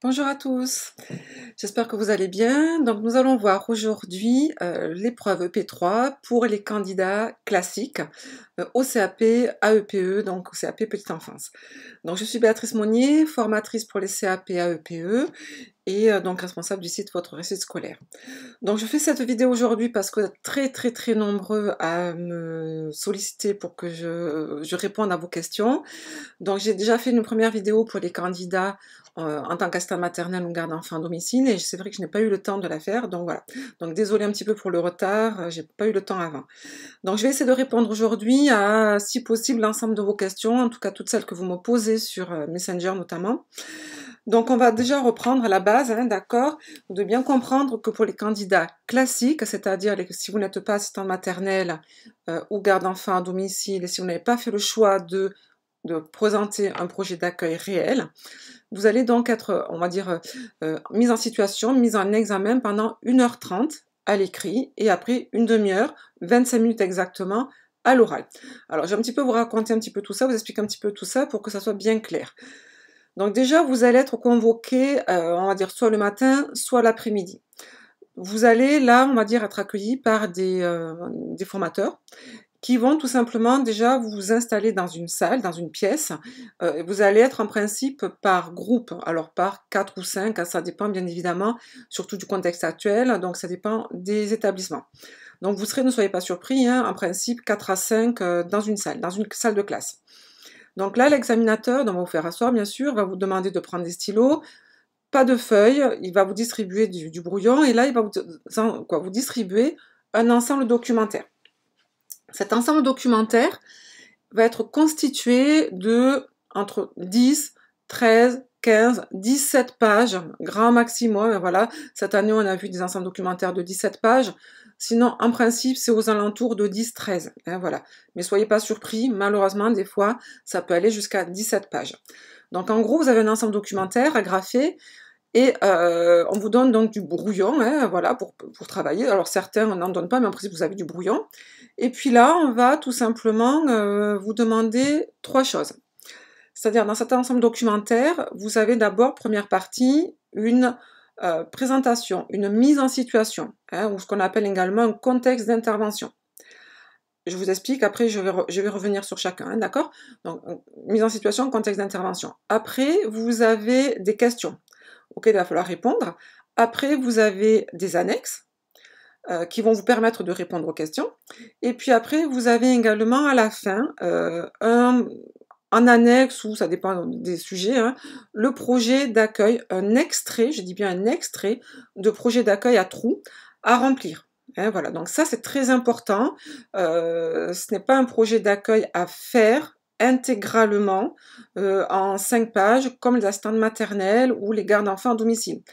Bonjour à tous, j'espère que vous allez bien. Donc nous allons voir aujourd'hui l'épreuve EP3 pour les candidats classiques au CAP AEPE, donc au CAP Petite Enfance. Donc je suis Béatrice Monnier, formatrice pour les CAP AEPE et donc responsable du site Votre Réussite Scolaire. Donc je fais cette vidéo aujourd'hui parce que vous êtes très nombreux à me solliciter pour que je réponde à vos questions. Donc j'ai déjà fait une première vidéo pour les candidats en tant qu'assistant maternelle ou garde d'enfants à domicile et c'est vrai que je n'ai pas eu le temps de la faire, donc voilà. Donc désolée un petit peu pour le retard, j'ai pas eu le temps avant. Donc je vais essayer de répondre aujourd'hui à, si possible, l'ensemble de vos questions, en tout cas toutes celles que vous me posez sur Messenger notamment. Donc on va déjà reprendre à la base, hein, d'accord, de bien comprendre que pour les candidats classiques, c'est-à-dire si vous n'êtes pas assistant maternelle ou garde d'enfants à domicile et si vous n'avez pas fait le choix de présenter un projet d'accueil réel, vous allez donc être, on va dire, mise en situation, mise en examen pendant 1h30 à l'écrit et après une demi-heure, 25 minutes exactement, à l'oral. Alors je vais un petit peu vous raconter un petit peu tout ça, vous expliquer un petit peu tout ça pour que ça soit bien clair. Donc déjà, vous allez être convoqué, on va dire, soit le matin, soit l'après-midi. Vous allez là, on va dire, être accueilli par des formateurs qui vont tout simplement déjà vous installer dans une salle, dans une pièce. Vous allez être en principe par groupe, alors par 4 ou 5, ça dépend bien évidemment, surtout du contexte actuel, donc ça dépend des établissements. Donc vous serez, ne soyez pas surpris, hein, en principe 4 à 5 dans une salle de classe. Donc là, l'examinateur, donc va vous faire asseoir bien sûr, va vous demander de prendre des stylos, pas de feuilles, il va vous distribuer du brouillon et là il va vous distribuer un ensemble documentaire. Cet ensemble documentaire va être constitué de entre 10, 13, 15, 17 pages, grand maximum. Voilà, cette année on a vu des ensembles documentaires de 17 pages. Sinon, en principe, c'est aux alentours de 10-13. Hein, voilà. Mais soyez pas surpris, malheureusement, des fois, ça peut aller jusqu'à 17 pages. Donc en gros, vous avez un ensemble documentaire agrafé et on vous donne donc du brouillon, hein, voilà, pour travailler. Alors certains, on n'en donne pas, mais en principe, vous avez du brouillon. Et puis là, on va tout simplement vous demander 3 choses. C'est-à-dire, dans cet ensemble documentaire, vous avez d'abord, première partie, une présentation, une mise en situation, hein, ou ce qu'on appelle également un contexte d'intervention. Je vous explique, après je vais revenir sur chacun, hein, d'accord? Donc, mise en situation, contexte d'intervention. Après, vous avez des questions auxquelles il va falloir répondre. Après, vous avez des annexes qui vont vous permettre de répondre aux questions. Et puis après, vous avez également à la fin en annexe, ou ça dépend des sujets, hein, le projet d'accueil, un extrait, je dis bien un extrait, de projet d'accueil à trous à remplir. Hein, voilà, donc ça c'est très important. Ce n'est pas un projet d'accueil à faire intégralement en 5 pages comme les assistantes maternelles ou les gardes d'enfants à domicile.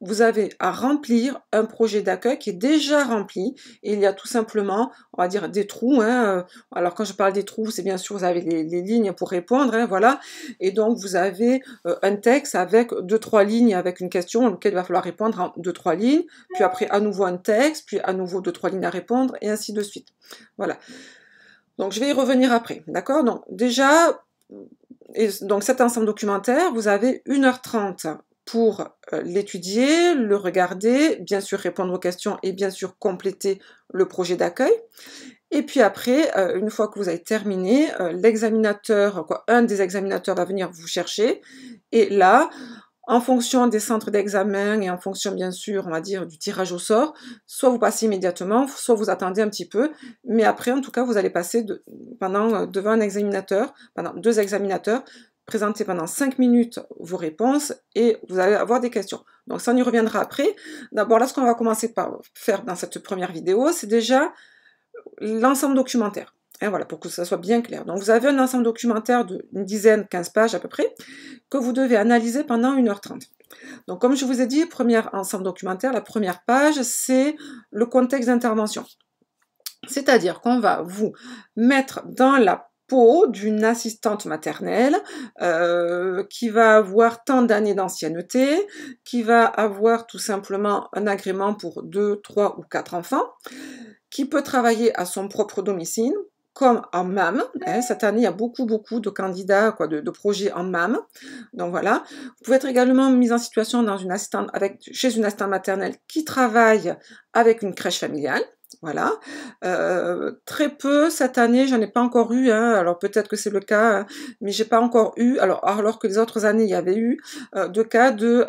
Vous avez à remplir un projet d'accueil qui est déjà rempli et il y a tout simplement, on va dire, des trous. Hein, alors quand je parle des trous, c'est bien sûr vous avez les lignes pour répondre, hein, voilà. Et donc vous avez un texte avec 2-3 lignes avec une question auquel il va falloir répondre en 2-3 lignes, puis après à nouveau un texte, puis à nouveau 2-3 lignes à répondre et ainsi de suite. Voilà. Donc je vais y revenir après, d'accord? Donc déjà, donc cet ensemble documentaire, vous avez 1h30 pour l'étudier, le regarder, bien sûr répondre aux questions et bien sûr compléter le projet d'accueil. Et puis après, une fois que vous avez terminé, l'examinateur, un des examinateurs va venir vous chercher et là, en fonction des centres d'examen et en fonction, bien sûr, on va dire, du tirage au sort, soit vous passez immédiatement, soit vous attendez un petit peu, mais après, en tout cas, vous allez passer devant un examinateur, pendant 2 examinateurs, présenter pendant 5 minutes vos réponses et vous allez avoir des questions. Donc ça, on y reviendra après. D'abord, là, ce qu'on va commencer par faire dans cette première vidéo, c'est déjà l'ensemble documentaire. Et voilà, pour que ça soit bien clair. Donc vous avez un ensemble documentaire d'une dizaine, 15 pages à peu près, que vous devez analyser pendant 1h30. Donc comme je vous ai dit, premier ensemble documentaire, la première page, c'est le contexte d'intervention. C'est-à-dire qu'on va vous mettre dans la peau d'une assistante maternelle qui va avoir tant d'années d'ancienneté, qui va avoir tout simplement un agrément pour 2, 3 ou 4 enfants, qui peut travailler à son propre domicile, comme en MAM. Hein. Cette année, il y a beaucoup de candidats, quoi, de projets en MAM. Donc voilà. Vous pouvez être également mise en situation dans une assistante chez une assistante maternelle qui travaille avec une crèche familiale. Voilà. Très peu cette année, j'en ai pas encore eu, hein, alors peut-être que c'est le cas, hein, mais j'ai pas encore eu, alors que les autres années, il y avait eu de cas de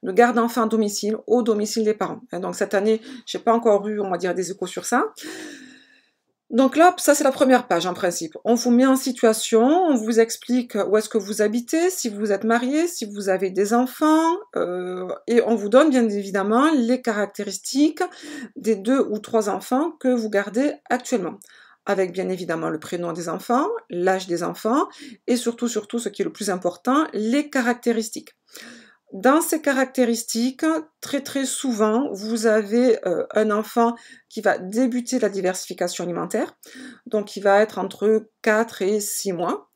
garde d'enfants à domicile, au domicile des parents. Hein. Donc cette année, j'ai pas encore eu, on va dire, des échos sur ça. Donc là, ça c'est la première page en principe. On vous met en situation, on vous explique où est-ce que vous habitez, si vous êtes marié, si vous avez des enfants, et on vous donne bien évidemment les caractéristiques des 2 ou 3 enfants que vous gardez actuellement. Avec bien évidemment le prénom des enfants, l'âge des enfants, et surtout, ce qui est le plus important, les caractéristiques. Dans ces caractéristiques, très souvent, vous avez un enfant qui va débuter la diversification alimentaire, donc il va être entre 4 et 6 mois.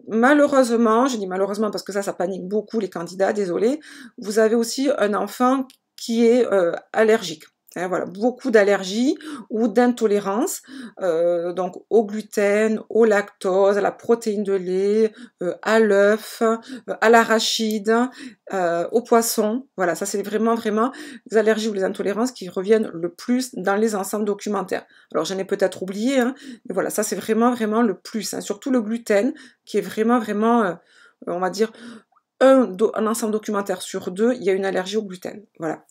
Malheureusement, je dis malheureusement parce que ça panique beaucoup les candidats, désolé, vous avez aussi un enfant qui est allergique. Hein, voilà, beaucoup d'allergies ou d'intolérance, donc au gluten, au lactose, à la protéine de lait, à l'œuf, à l'arachide, au poisson. Voilà, ça c'est vraiment les allergies ou les intolérances qui reviennent le plus dans les ensembles documentaires. Alors j'en ai peut-être oublié, hein, mais voilà, ça c'est vraiment le plus. Hein, surtout le gluten, qui est vraiment, on va dire, un ensemble documentaire sur 2, il y a une allergie au gluten. Voilà.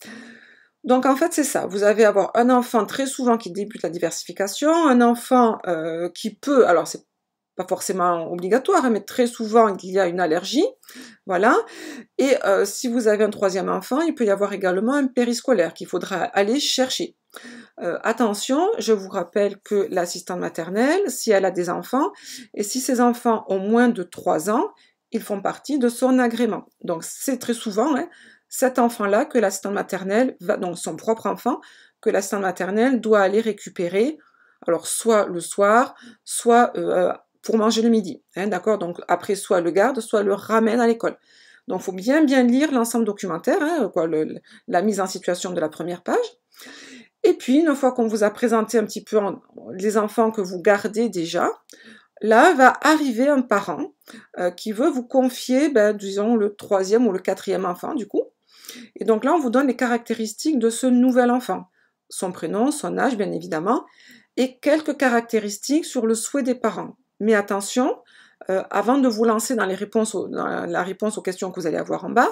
Donc en fait c'est ça, vous allez avoir un enfant très souvent qui débute la diversification, un enfant qui peut, alors c'est pas forcément obligatoire, hein, mais très souvent il y a une allergie, voilà, et si vous avez un 3e enfant, il peut y avoir également un périscolaire qu'il faudra aller chercher. Attention, je vous rappelle que l'assistante maternelle, si elle a des enfants, et si ces enfants ont moins de 3 ans, ils font partie de son agrément. Donc c'est très souvent, hein, cet enfant-là que l'assistante maternelle, donc son propre enfant, que l'assistante maternelle doit aller récupérer, alors soit le soir, soit pour manger le midi. Hein, d'accord. Donc après, soit le garde, soit le ramène à l'école. Donc il faut bien lire l'ensemble documentaire, hein, la mise en situation de la première page. Et puis, une fois qu'on vous a présenté un petit peu les enfants que vous gardez déjà, là va arriver un parent qui veut vous confier, disons, le 3e ou le 4e enfant, du coup. Et donc là, on vous donne les caractéristiques de ce nouvel enfant. Son prénom, son âge, bien évidemment, et quelques caractéristiques sur le souhait des parents. Mais attention, avant de vous lancer dans la réponse aux questions que vous allez avoir en bas,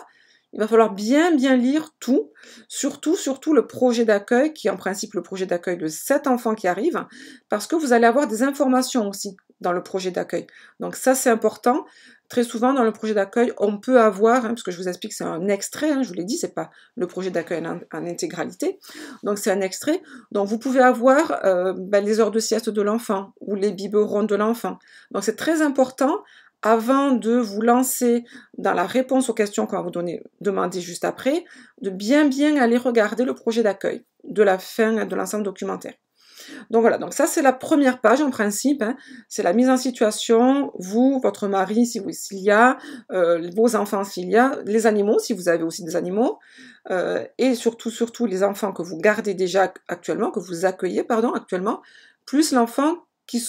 il va falloir bien lire tout, surtout le projet d'accueil, qui est en principe le projet d'accueil de cet enfant qui arrive, parce que vous allez avoir des informations aussi dans le projet d'accueil. Donc ça, c'est important. Très souvent, dans le projet d'accueil, on peut avoir, hein, parce que je vous explique, c'est un extrait, hein, je vous l'ai dit, c'est pas le projet d'accueil en intégralité, donc c'est un extrait. Donc vous pouvez avoir les heures de sieste de l'enfant, ou les biberons de l'enfant. Donc c'est très important, avant de vous lancer dans la réponse aux questions qu'on va vous demander juste après, de bien aller regarder le projet d'accueil de la fin de l'ensemble documentaire. Donc voilà, donc ça c'est la première page en principe, hein, c'est la mise en situation, vous, votre mari s'il y a, vos enfants s'il y a, les animaux si vous avez aussi des animaux, et surtout les enfants que vous gardez déjà actuellement, que vous accueillez actuellement, plus l'enfant qui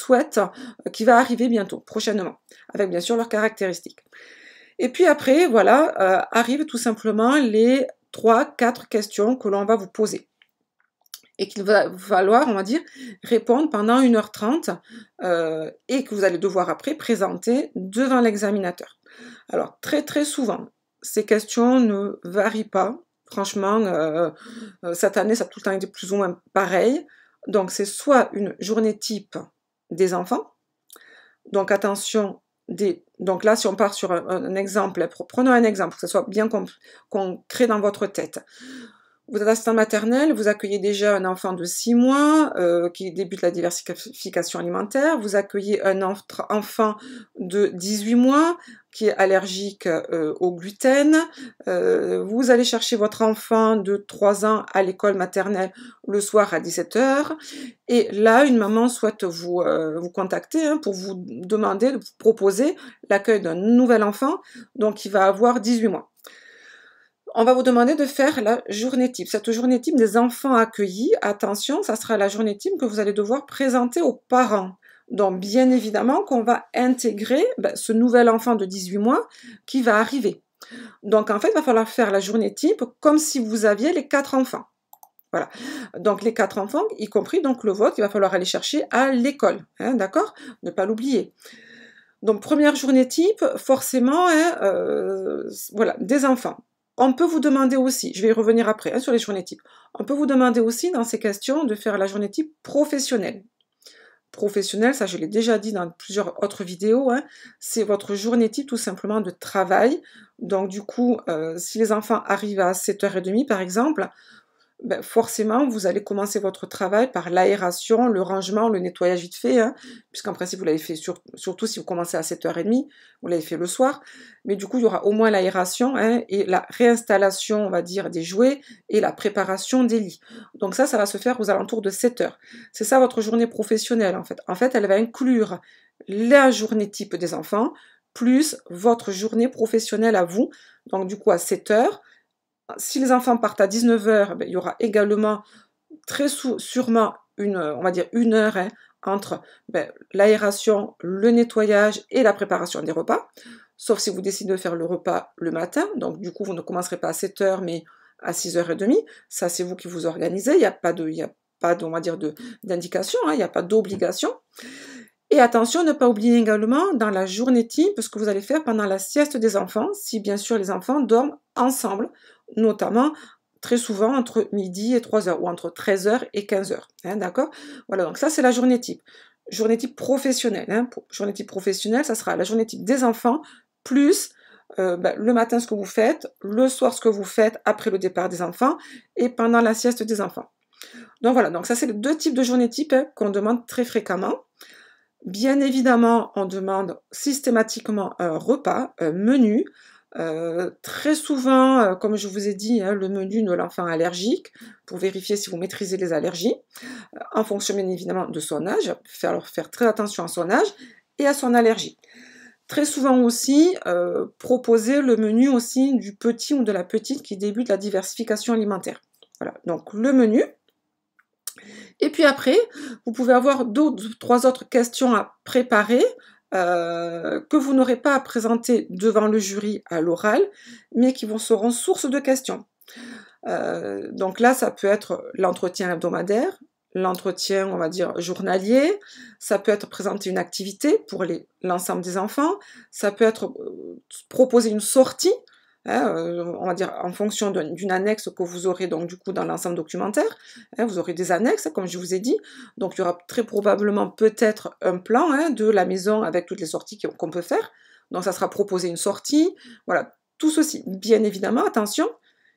va arriver bientôt, prochainement, avec bien sûr leurs caractéristiques. Et puis après, voilà, arrivent tout simplement les 3-4 questions que l'on va vous poser. Et qu'il va falloir, on va dire, répondre pendant 1h30 et que vous allez devoir après présenter devant l'examinateur. Alors, très souvent, ces questions ne varient pas. Franchement, cette année, ça a tout le temps été plus ou moins pareil. Donc, c'est soit une journée type des enfants. Donc, attention, donc là, si on part sur un exemple, prenons un exemple, que ce soit bien concret dans votre tête. Vous êtes assistant maternelle, vous accueillez déjà un enfant de 6 mois qui débute la diversification alimentaire, vous accueillez un enfant de 18 mois qui est allergique au gluten, vous allez chercher votre enfant de 3 ans à l'école maternelle le soir à 17h, et là, une maman souhaite vous contacter pour vous demander, de vous proposer l'accueil d'un nouvel enfant, donc il va avoir 18 mois. on va vous demander de faire la journée type. Cette journée type des enfants accueillis, attention, ça sera la journée type que vous allez devoir présenter aux parents. Donc, bien évidemment qu'on va intégrer ce nouvel enfant de 18 mois qui va arriver. Donc, en fait, il va falloir faire la journée type comme si vous aviez les 4 enfants. Voilà. Donc, les 4 enfants, y compris donc le vôtre, il va falloir aller chercher à l'école. Hein, d'accord? Ne pas l'oublier. Donc, première journée type, forcément, voilà, des enfants. On peut vous demander aussi, je vais y revenir après sur les journées types, on peut vous demander aussi dans ces questions de faire la journée type professionnelle. Professionnelle, ça je l'ai déjà dit dans plusieurs autres vidéos, c'est votre journée type tout simplement de travail. Donc du coup, si les enfants arrivent à 7h30 par exemple, forcément, vous allez commencer votre travail par l'aération, le rangement, le nettoyage vite fait, puisqu'en principe, vous l'avez fait surtout si vous commencez à 7h30, vous l'avez fait le soir, mais du coup, il y aura au moins l'aération et la réinstallation, on va dire, des jouets et la préparation des lits. Donc ça va se faire aux alentours de 7h. C'est ça votre journée professionnelle, en fait. En fait, elle va inclure la journée type des enfants, plus votre journée professionnelle à vous, donc du coup à 7h. Si les enfants partent à 19h, il y aura également très sûrement on va dire une heure entre l'aération, le nettoyage et la préparation des repas. Sauf si vous décidez de faire le repas le matin. Donc du coup, vous ne commencerez pas à 7h, mais à 6h30. Ça, c'est vous qui vous organisez. Il n'y a pas on va dire, d'indication, il n'y a pas d'obligation. Et attention, ne pas oublier également dans la journée type ce que vous allez faire pendant la sieste des enfants, si bien sûr les enfants dorment ensemble, notamment très souvent entre midi et 3h ou entre 13h et 15h. D'accord? Voilà, donc ça c'est la journée type. Journée type professionnelle. Journée type professionnelle, ça sera la journée type des enfants, plus le matin ce que vous faites, le soir ce que vous faites après le départ des enfants et pendant la sieste des enfants. Donc voilà, donc ça c'est les 2 types de journée type qu'on demande très fréquemment. Bien évidemment, on demande systématiquement un repas, un menu. Très souvent, comme je vous ai dit, le menu de l'enfant allergique, pour vérifier si vous maîtrisez les allergies, en fonction bien évidemment de son âge, faire très attention à son âge et à son allergie. Très souvent aussi, proposer le menu aussi du petit ou de la petite qui débute la diversification alimentaire. Voilà, donc le menu. Et puis après, vous pouvez avoir 2 ou 3 autres questions à préparer que vous n'aurez pas à présenter devant le jury à l'oral, mais qui seront source de questions. Donc là, ça peut être l'entretien hebdomadaire, l'entretien, on va dire, journalier, ça peut être présenter une activité pour l'ensemble des enfants, ça peut être proposer une sortie, on va dire en fonction d'une annexe que vous aurez donc du coup dans l'ensemble documentaire, vous aurez des annexes comme je vous ai dit, donc il y aura très probablement peut-être un plan de la maison avec toutes les sorties qu'on peut faire, donc ça sera proposer une sortie, voilà, tout ceci, bien évidemment, attention,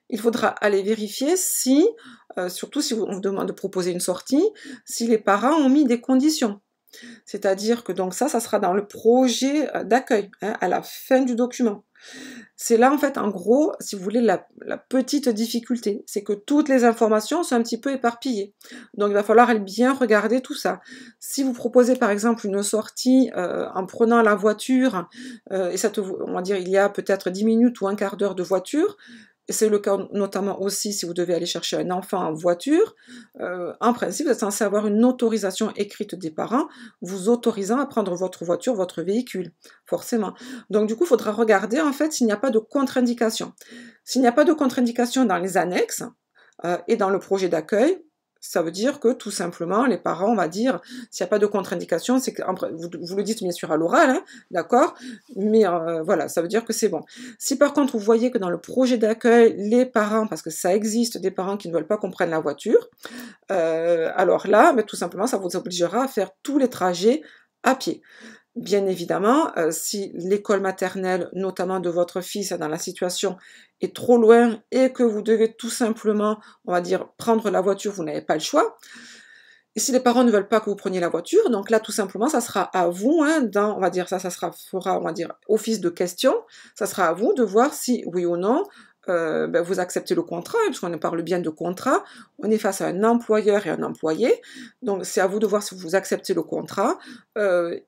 il faudra aller vérifier si, surtout si on vous demande de proposer une sortie, si les parents ont mis des conditions. C'est-à-dire que donc ça sera dans le projet d'accueil, à la fin du document. C'est là, en fait, en gros, si vous voulez, la petite difficulté. C'est que toutes les informations sont un petit peu éparpillées. Donc, il va falloir bien regarder tout ça. Si vous proposez, par exemple, une sortie en prenant la voiture, et on va dire, il y a peut-être 10 minutes ou un quart d'heure de voiture, et c'est le cas notamment aussi si vous devez aller chercher un enfant en voiture, en principe, vous êtes censé avoir une autorisation écrite des parents vous autorisant à prendre votre voiture, votre véhicule, forcément. Donc du coup, il faudra regarder en fait s'il n'y a pas de contre-indication. S'il n'y a pas de contre-indication dans les annexes et dans le projet d'accueil, ça veut dire que tout simplement, les parents, on va dire, s'il n'y a pas de contre-indication, c'est que vous le dites bien sûr à l'oral, d'accord, mais voilà, ça veut dire que c'est bon. Si par contre vous voyez que dans le projet d'accueil, les parents, parce que ça existe des parents qui ne veulent pas qu'on prenne la voiture, alors là, tout simplement, ça vous obligera à faire tous les trajets à pied. Bien évidemment, si l'école maternelle, notamment de votre fils, dans la situation est trop loin et que vous devez tout simplement, on va dire, prendre la voiture, vous n'avez pas le choix. Et si les parents ne veulent pas que vous preniez la voiture, donc là, tout simplement, ça sera à vous, on va dire, fera, on va dire, office de question, ça sera à vous de voir si, oui ou non, vous acceptez le contrat, hein, puisqu'on parle bien de contrat, on est face à un employeur et un employé, donc c'est à vous de voir si vous acceptez le contrat,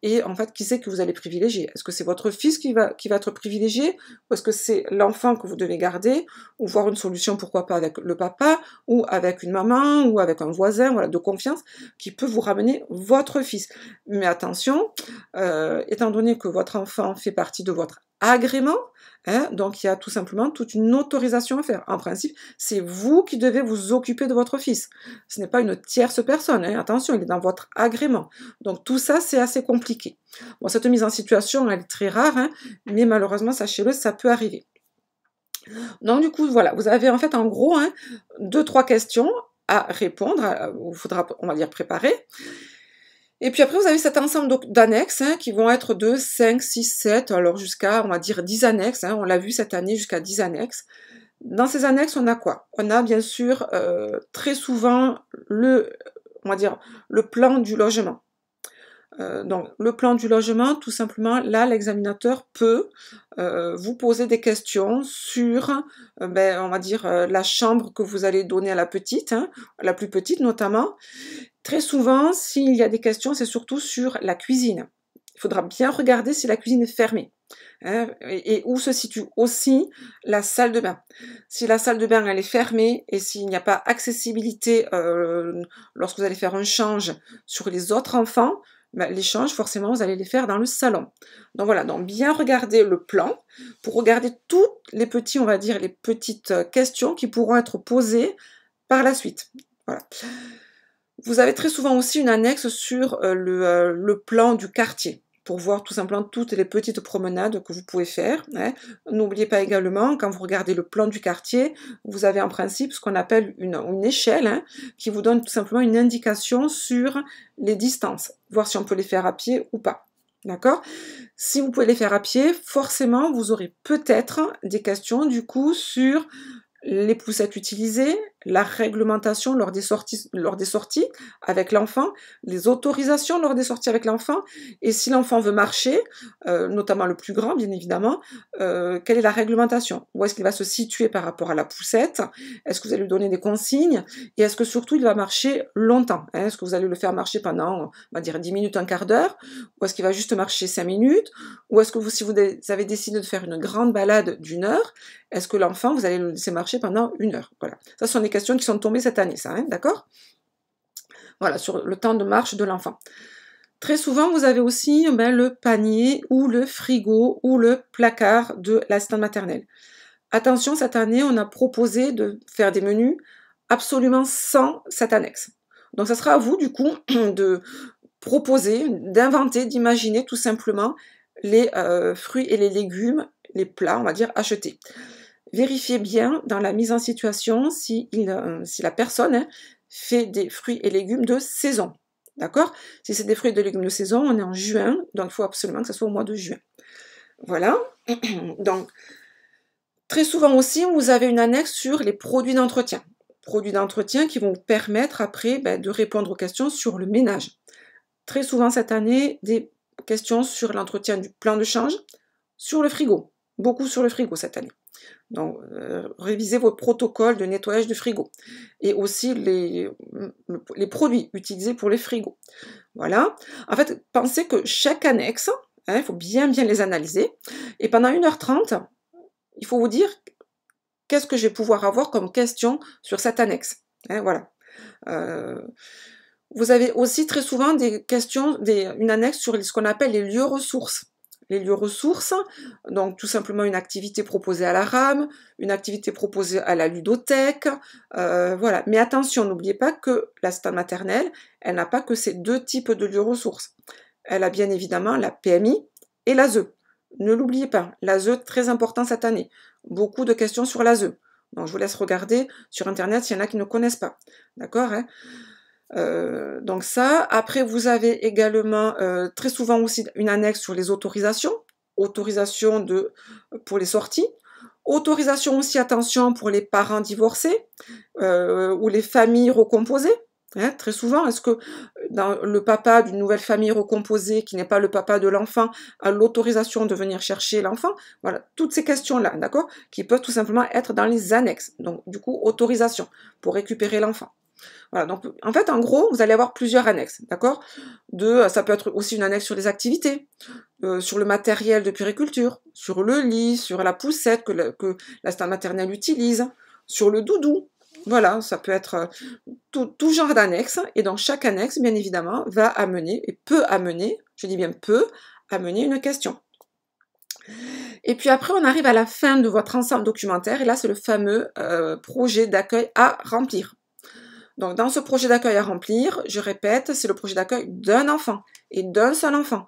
et en fait, qui c'est que vous allez privilégier? Est-ce que c'est votre fils qui va être privilégié, ou est-ce que c'est l'enfant que vous devez garder, ou voir une solution, pourquoi pas avec le papa, ou avec une maman, ou avec un voisin, voilà, de confiance, qui peut vous ramener votre fils. Mais attention, étant donné que votre enfant fait partie de votre agrément, hein, donc il y a tout simplement toute une autorisation à faire. En principe, c'est vous qui devez vous occuper de votre fils. Ce n'est pas une tierce personne, hein, attention, il est dans votre agrément. Donc tout ça, c'est assez compliqué. Bon, cette mise en situation, elle est très rare, hein, mais malheureusement, sachez-le, ça peut arriver. Donc du coup, voilà, vous avez en fait en gros, hein, 2-3 questions à répondre, il faudra, on va dire, préparer. Et puis après, vous avez cet ensemble d'annexes, hein, qui vont être de 5, 6, 7, alors jusqu'à, on va dire, 10 annexes, hein, on l'a vu cette année, jusqu'à 10 annexes. Dans ces annexes, on a quoi? On a bien sûr très souvent on va dire, le plan du logement. Donc le plan du logement, tout simplement, là l'examinateur peut vous poser des questions sur, on va dire, la chambre que vous allez donner à la petite, hein, la plus petite notamment. Très souvent, s'il y a des questions, c'est surtout sur la cuisine. Il faudra bien regarder si la cuisine est fermée, hein, et où se situe aussi la salle de bain. Si la salle de bain elle est fermée et s'il n'y a pas accessibilité lorsque vous allez faire un change sur les autres enfants, les changes, forcément, vous allez les faire dans le salon. Donc voilà, donc bien regarder le plan pour regarder tous les petits, on va dire, les petites questions qui pourront être posées par la suite. Voilà. Vous avez très souvent aussi une annexe sur le plan du quartier, pour voir tout simplement toutes les petites promenades que vous pouvez faire, hein. N'oubliez pas également, quand vous regardez le plan du quartier, vous avez en principe ce qu'on appelle une échelle, hein, qui vous donne tout simplement une indication sur les distances, voir si on peut les faire à pied ou pas. D'accord? Si vous pouvez les faire à pied, forcément, vous aurez peut-être des questions du coup sur les poussettes utilisées, la réglementation lors des sorties avec l'enfant, les autorisations lors des sorties avec l'enfant, et si l'enfant veut marcher, notamment le plus grand bien évidemment, quelle est la réglementation? Où est-ce qu'il va se situer par rapport à la poussette? Est-ce que vous allez lui donner des consignes? Et est-ce que surtout il va marcher longtemps, hein? Est-ce que vous allez le faire marcher pendant, on va dire 10 minutes, un quart d'heure? Ou est-ce qu'il va juste marcher 5 minutes? Ou est-ce que si vous avez décidé de faire une grande balade d'1 heure, est-ce que l'enfant, vous allez le laisser marcher pendant 1 heure? Voilà. Ça, ce sont des questions qui sont tombées cette année, ça, hein, d'accord? Voilà, sur le temps de marche de l'enfant. Très souvent, vous avez aussi le panier ou le frigo ou le placard de l'assistante maternelle. Attention, cette année, on a proposé de faire des menus absolument sans cette annexe. Donc, ça sera à vous, du coup, de proposer, d'inventer, d'imaginer tout simplement les fruits et les légumes, les plats, on va dire, achetés. Vérifiez bien dans la mise en situation si la personne, hein, fait des fruits et légumes de saison. D'accord? Si c'est des fruits et des légumes de saison, on est en juin, donc il faut absolument que ce soit au mois de juin. Voilà. Donc, très souvent aussi, vous avez une annexe sur les produits d'entretien. Produits d'entretien qui vont vous permettre après de répondre aux questions sur le ménage. Très souvent cette année, des questions sur l'entretien du plan de change, sur le frigo. Beaucoup sur le frigo cette année. Donc, révisez vos protocoles de nettoyage de frigo. Et aussi les produits utilisés pour les frigos. Voilà. En fait, pensez que chaque annexe, hein, il faut bien les analyser. Et pendant 1h30, il faut vous dire qu'est-ce que je vais pouvoir avoir comme question sur cette annexe. Hein, voilà. Vous avez aussi très souvent des questions, une annexe sur ce qu'on appelle les lieux ressources. Les lieux ressources, donc tout simplement une activité proposée à la rame, une activité proposée à la ludothèque, voilà. Mais attention, n'oubliez pas que l'assistante maternelle, elle n'a pas que ces 2 types de lieux ressources. Elle a bien évidemment la PMI et l'ASE. Ne l'oubliez pas, l'ASE, très important cette année. Beaucoup de questions sur l'ASE. Donc je vous laisse regarder sur internet s'il y en a qui ne connaissent pas. D'accord, hein? Donc ça, après vous avez également très souvent aussi une annexe sur les autorisations, autorisation pour les sorties, autorisation aussi, attention, pour les parents divorcés ou les familles recomposées, Hein, très souvent, est-ce que dans le papa d'une nouvelle famille recomposée, qui n'est pas le papa de l'enfant, a l'autorisation de venir chercher l'enfant? Voilà, toutes ces questions-là, d'accord? Qui peuvent tout simplement être dans les annexes. Donc, du coup, autorisation pour récupérer l'enfant. Voilà, donc en fait, en gros, vous allez avoir plusieurs annexes, d'accord? Ça peut être aussi une annexe sur les activités, sur le matériel de puériculture, sur le lit, sur la poussette que l'assistante maternelle utilise, sur le doudou. Voilà, ça peut être tout genre d'annexe, et donc chaque annexe, bien évidemment, va amener, et peut amener, je dis bien peut, amener une question. Et puis après, on arrive à la fin de votre ensemble documentaire, et là, c'est le fameux projet d'accueil à remplir. Donc, dans ce projet d'accueil à remplir, je répète, c'est le projet d'accueil d'un enfant, et d'un seul enfant.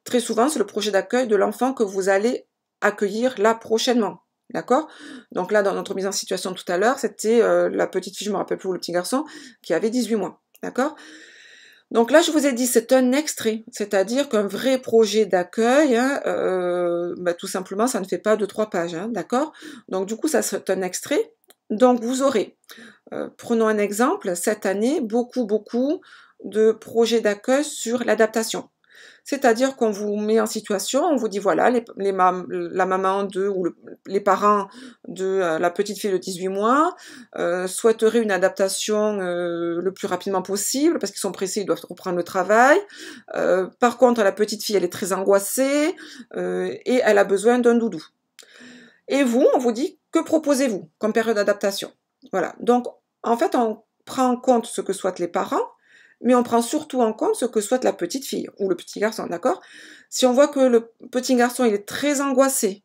Très souvent, c'est le projet d'accueil de l'enfant que vous allez accueillir là prochainement. D'accord? Donc là, dans notre mise en situation tout à l'heure, c'était la petite fille, je me rappelle plus, ou le petit garçon, qui avait 18 mois. D'accord? Donc là, je vous ai dit, c'est un extrait, c'est-à-dire qu'un vrai projet d'accueil, hein, tout simplement, ça ne fait pas 2-3 pages, hein, d'accord? Donc du coup, ça c'est un extrait. Donc vous aurez, prenons un exemple, cette année, beaucoup de projets d'accueil sur l'adaptation. C'est-à-dire qu'on vous met en situation, on vous dit voilà, la maman ou les parents de la petite fille de 18 mois souhaiteraient une adaptation le plus rapidement possible parce qu'ils sont pressés, ils doivent reprendre le travail. Par contre, la petite fille, elle est très angoissée et elle a besoin d'un doudou. Et vous, on vous dit, que proposez-vous comme période d'adaptation? Voilà, donc en fait, on prend en compte ce que souhaitent les parents, mais on prend surtout en compte ce que souhaite la petite fille ou le petit garçon, d'accord? Si on voit que le petit garçon il est très angoissé,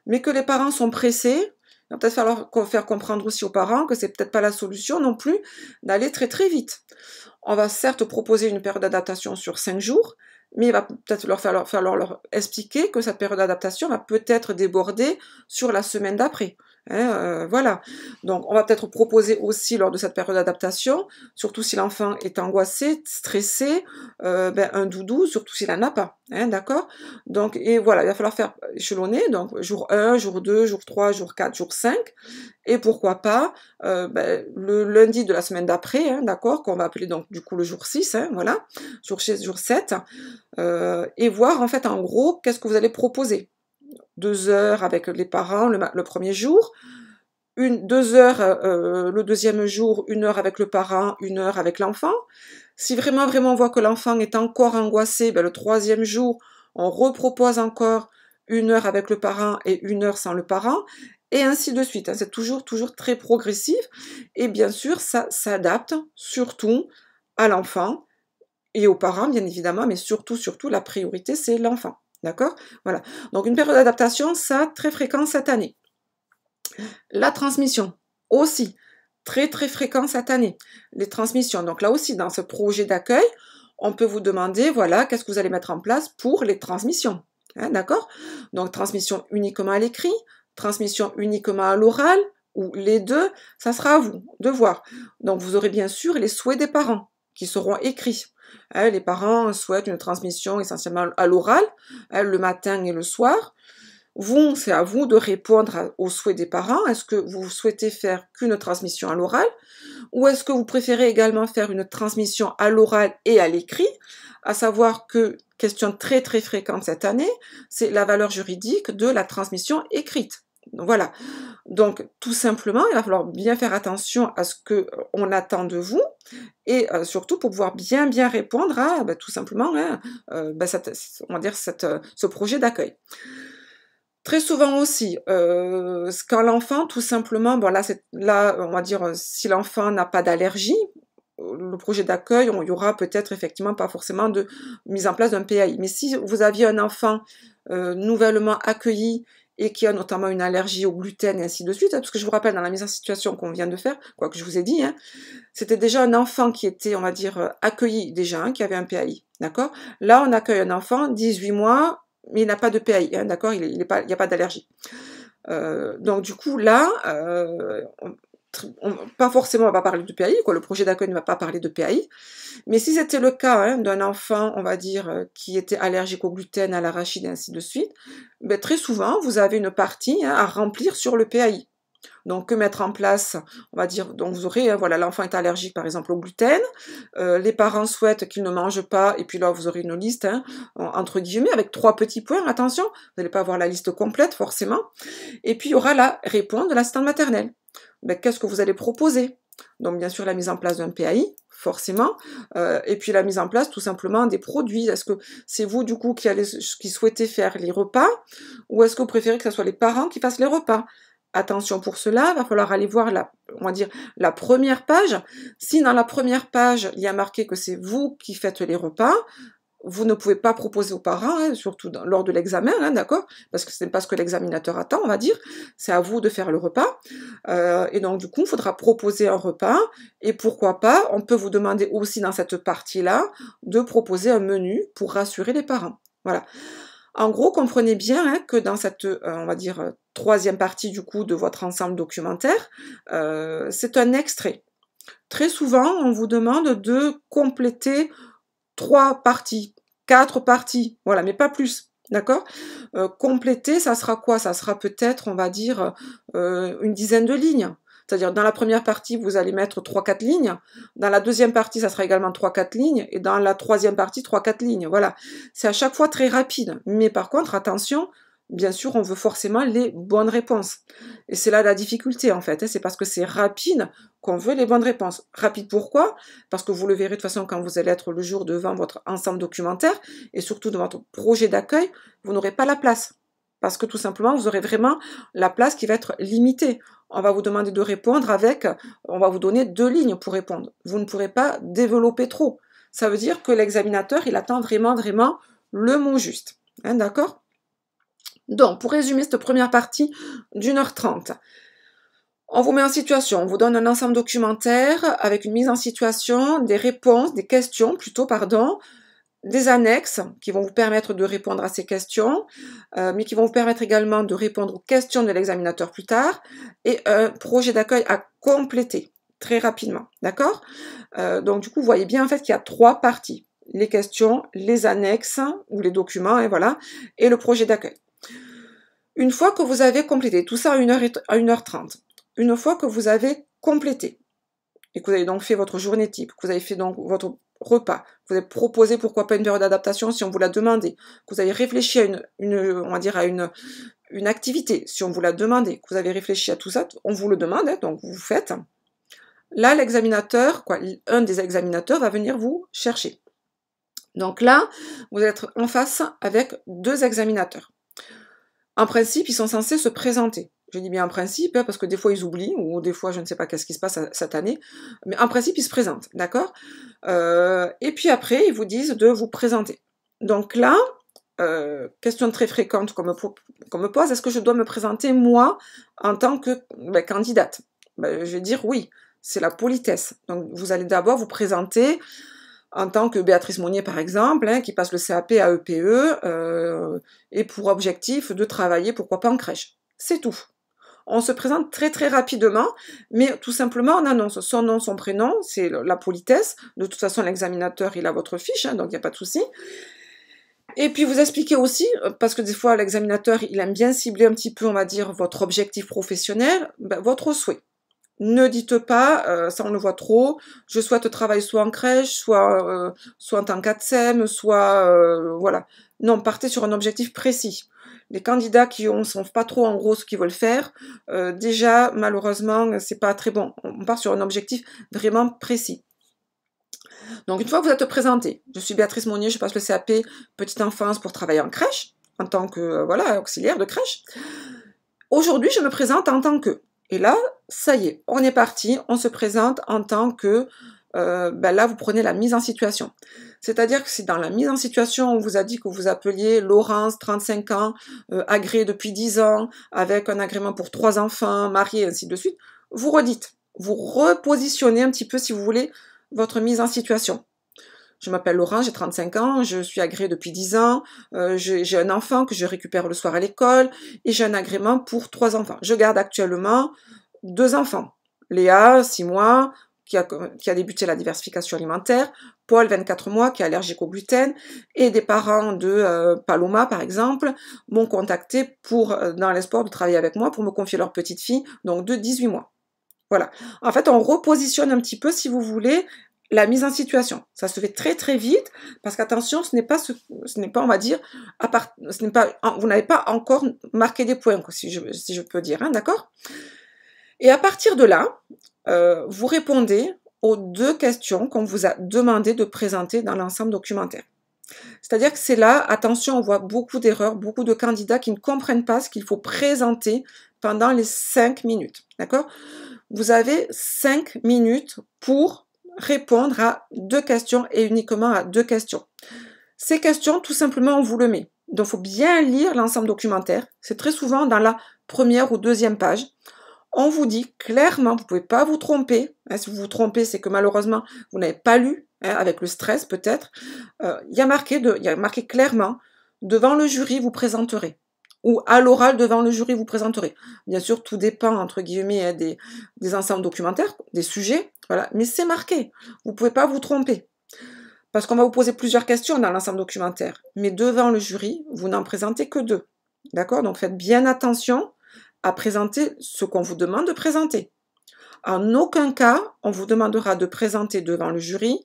mais que les parents sont pressés, il va peut-être falloir faire comprendre aussi aux parents que c'est peut-être pas la solution non plus d'aller très très vite. On va certes proposer une période d'adaptation sur 5 jours, mais il va peut-être falloir leur expliquer que cette période d'adaptation va peut-être déborder sur la semaine d'après. Hein, voilà. Donc, on va peut-être proposer aussi lors de cette période d'adaptation, surtout si l'enfant est angoissé, stressé, un doudou, surtout s'il n'en a pas. Hein, d'accord? Donc, et voilà, il va falloir faire échelonner, donc jour 1, jour 2, jour 3, jour 4, jour 5, et pourquoi pas le lundi de la semaine d'après, hein, d'accord, qu'on va appeler donc du coup le jour 6, hein, voilà, jour 6, jour 7, et voir en fait en gros qu'est-ce que vous allez proposer. 2 heures avec les parents le premier jour, 2 heures le deuxième jour, 1 heure avec le parent, 1 heure avec l'enfant. Si vraiment on voit que l'enfant est encore angoissé, le troisième jour, on repropose encore 1 heure avec le parent et 1 heure sans le parent, et ainsi de suite. C'est toujours très progressif, et bien sûr, ça s'adapte surtout à l'enfant et aux parents, bien évidemment, mais surtout, la priorité, c'est l'enfant. D'accord? Voilà. Donc, une période d'adaptation, ça, très fréquent cette année. La transmission, aussi, très fréquent cette année. Les transmissions, donc là aussi, dans ce projet d'accueil, on peut vous demander, voilà, qu'est-ce que vous allez mettre en place pour les transmissions. Hein, d'accord? Donc, transmission uniquement à l'écrit, transmission uniquement à l'oral, ou les deux, ça sera à vous de voir. Donc, vous aurez bien sûr les souhaits des parents qui seront écrits. Hein, les parents souhaitent une transmission essentiellement à l'oral, hein, le matin et le soir. Vous, c'est à vous de répondre aux souhaits des parents. Est-ce que vous souhaitez faire qu'une transmission à l'oral, ou est-ce que vous préférez également faire une transmission à l'oral et à l'écrit? À savoir que, question très fréquente cette année, c'est la valeur juridique de la transmission écrite. Donc, voilà. Donc, tout simplement, il va falloir bien faire attention à ce qu'on attend de vous, et surtout pour pouvoir bien répondre à, tout simplement, hein, ce projet d'accueil. Très souvent aussi, quand l'enfant, tout simplement, bon là, on va dire, si l'enfant n'a pas d'allergie, le projet d'accueil, il y aura peut-être effectivement pas forcément de mise en place d'un PAI. Mais si vous aviez un enfant nouvellement accueilli et qui a notamment une allergie au gluten et ainsi de suite, hein, parce que je vous rappelle, dans la mise en situation qu'on vient de faire, quoi que je vous ai dit, hein, c'était déjà un enfant qui était, on va dire, accueilli déjà, hein, qui avait un PAI, d'accord? Là, on accueille un enfant, 18 mois, mais il n'a pas de PAI, hein, d'accord? Il n'y a pas d'allergie. Donc du coup, là, pas forcément on va parler de PAI, quoi, le projet d'accueil ne va pas parler de PAI, mais si c'était le cas, hein, d'un enfant, on va dire, qui était allergique au gluten, à l'arachide et ainsi de suite, très souvent, vous avez une partie, hein, à remplir sur le PAI. Donc, que mettre en place? On va dire, donc vous aurez, voilà, l'enfant est allergique par exemple au gluten, les parents souhaitent qu'il ne mange pas, et puis là vous aurez une liste, hein, entre guillemets, avec 3 petits points, attention, vous n'allez pas avoir la liste complète forcément. Et puis il y aura la réponse de l'assistante maternelle. Ben, qu'est-ce que vous allez proposer? Donc bien sûr la mise en place d'un PAI, forcément, et puis la mise en place tout simplement des produits. Est-ce que c'est vous du coup qui souhaitez faire les repas, ou est-ce que vous préférez que ce soit les parents qui fassent les repas? Attention pour cela, il va falloir aller voir on va dire, la première page. Si dans la première page, il y a marqué que c'est vous qui faites les repas, vous ne pouvez pas proposer aux parents, hein, surtout lors de l'examen, hein, d'accord? Parce que ce n'est pas ce que l'examinateur attend, on va dire. C'est à vous de faire le repas. Et donc, du coup, il faudra proposer un repas. Et pourquoi pas, on peut vous demander aussi dans cette partie-là de proposer un menu pour rassurer les parents. Voilà. En gros, comprenez bien, hein, que dans cette, on va dire, troisième partie du coup de votre ensemble documentaire, c'est un extrait. Très souvent, on vous demande de compléter 3 parties, 4 parties, voilà, mais pas plus, d'accord? Compléter, ça sera quoi? Ça sera peut-être, on va dire, une dizaine de lignes. C'est-à-dire, dans la première partie, vous allez mettre 3-4 lignes. Dans la deuxième partie, ça sera également 3-4 lignes. Et dans la troisième partie, 3-4 lignes. Voilà. C'est à chaque fois très rapide. Mais par contre, attention, bien sûr, on veut forcément les bonnes réponses. Et c'est là la difficulté, en fait. C'est parce que c'est rapide qu'on veut les bonnes réponses. Rapide pourquoi? Parce que vous le verrez de toute façon quand vous allez être le jour devant votre ensemble documentaire, et surtout dans votre projet d'accueil, vous n'aurez pas la place. Parce que tout simplement, vous aurez vraiment la place qui va être limitée. On va vous demander de répondre on va vous donner 2 lignes pour répondre. Vous ne pourrez pas développer trop. Ça veut dire que l'examinateur, il attend vraiment, vraiment le mot juste. Hein, d'accord? Donc, pour résumer cette première partie d'1h30, on vous met en situation, on vous donne un ensemble documentaire avec une mise en situation, des réponses, des questions plutôt, pardon, des annexes qui vont vous permettre de répondre à ces questions, mais qui vont vous permettre également de répondre aux questions de l'examinateur plus tard, et un projet d'accueil à compléter très rapidement, d'accord? Donc du coup, vous voyez bien en fait qu'il y a 3 parties, les questions, les annexes ou les documents, et voilà, et le projet d'accueil. Une fois que vous avez complété tout ça à 1h30, une fois que vous avez complété, et que vous avez donc fait votre journée type, que vous avez fait donc votre repas, que vous avez proposé pourquoi pas une période d'adaptation si on vous l'a demandé, que vous avez réfléchi à on va dire à une activité si on vous l'a demandé, que vous avez réfléchi à tout ça, on vous le demande, hein, donc vous faites. Là, l'examinateur, un des examinateurs va venir vous chercher. Donc là, vous allez être en face avec 2 examinateurs. En principe, ils sont censés se présenter. Je dis bien en principe, hein, parce que des fois ils oublient, ou des fois je ne sais pas qu'est-ce qui se passe cette année, mais en principe ils se présentent, d'accord? Et puis après, ils vous disent de vous présenter. Donc là, question très fréquente qu'on me pose, est-ce que je dois me présenter moi en tant que candidate? Je vais dire oui, c'est la politesse. Donc vous allez d'abord vous présenter en tant que Béatrice Monnier par exemple, hein, qui passe le CAP à EPE, et pour objectif de travailler, pourquoi pas en crèche. C'est tout. On se présente très très rapidement, mais tout simplement on annonce son nom, son prénom, c'est la politesse. De toute façon l'examinateur il a votre fiche, hein, donc il n'y a pas de souci. Et puis vous expliquez aussi, parce que des fois l'examinateur il aime bien cibler un petit peu, on va dire, votre objectif professionnel, votre souhait. Ne dites pas, ça on le voit trop, je souhaite travailler soit en crèche, soit en tant qu'ATSEM, soit voilà. Non, partez sur un objectif précis. Les candidats qui ne savent pas trop en gros ce qu'ils veulent faire, déjà malheureusement c'est pas très bon. On part sur un objectif vraiment précis. Donc une fois que vous êtes présenté, je suis Béatrice Monnier, je passe le CAP petite enfance pour travailler en crèche, en tant que voilà, auxiliaire de crèche. Aujourd'hui je me présente en tant que... Et là, ça y est, on est parti, on se présente en tant que... là, vous prenez la mise en situation. C'est-à-dire que si dans la mise en situation, on vous a dit que vous appeliez Laurence, 35 ans, agréée depuis 10 ans, avec un agrément pour 3 enfants, mariée, ainsi de suite, vous redites, vous repositionnez un petit peu, si vous voulez, votre mise en situation. Je m'appelle Laurent, j'ai 35 ans, je suis agréée depuis 10 ans, j'ai un enfant que je récupère le soir à l'école, et j'ai un agrément pour 3 enfants. Je garde actuellement 2 enfants. Léa, 6 mois, qui a débuté la diversification alimentaire, Paul, 24 mois, qui est allergique au gluten, et des parents de Paloma, par exemple, m'ont contacté dans l'espoir de travailler avec moi pour me confier leur petite fille, donc de 18 mois. Voilà. En fait, on repositionne un petit peu, si vous voulez, la mise en situation. Ça se fait très très vite, parce qu'attention, ce n'est pas, on va dire, vous n'avez pas encore marqué des points, si je peux dire, hein, d'accord? Et à partir de là, vous répondez aux 2 questions qu'on vous a demandé de présenter dans l'ensemble documentaire. C'est-à-dire que c'est là, attention, on voit beaucoup d'erreurs, beaucoup de candidats qui ne comprennent pas ce qu'il faut présenter pendant les 5 minutes, d'accord? Vous avez 5 minutes pour répondre à 2 questions et uniquement à 2 questions. Ces questions, tout simplement, on vous le met. Donc, il faut bien lire l'ensemble documentaire. C'est très souvent dans la première ou deuxième page. On vous dit clairement, vous ne pouvez pas vous tromper. Si vous vous trompez, c'est que malheureusement, vous n'avez pas lu, avec le stress peut-être. Il y a marqué clairement, devant le jury, vous présenterez. Ou à l'oral, devant le jury, vous présenterez. Bien sûr, tout dépend, entre guillemets, des ensembles documentaires, des sujets, voilà. Mais c'est marqué. Vous ne pouvez pas vous tromper. Parce qu'on va vous poser plusieurs questions dans l'ensemble documentaire. Mais devant le jury, vous n'en présentez que 2. D'accord? Donc faites bien attention à présenter ce qu'on vous demande de présenter. En aucun cas, on vous demandera de présenter devant le jury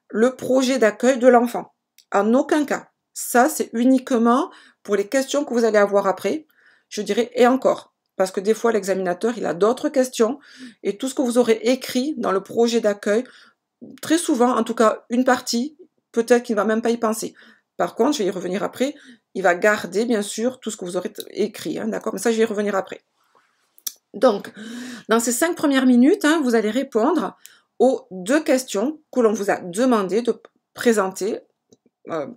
le projet d'accueil de l'enfant. En aucun cas. Ça, c'est uniquement pour les questions que vous allez avoir après, je dirais, et encore. Parce que des fois, l'examinateur, il a d'autres questions, et tout ce que vous aurez écrit dans le projet d'accueil, très souvent, en tout cas une partie, peut-être qu'il ne va même pas y penser. Par contre, je vais y revenir après, il va garder bien sûr tout ce que vous aurez écrit, hein, d'accord? Mais ça, je vais y revenir après. Donc, dans ces 5 premières minutes, vous allez répondre aux 2 questions que l'on vous a demandé de présenter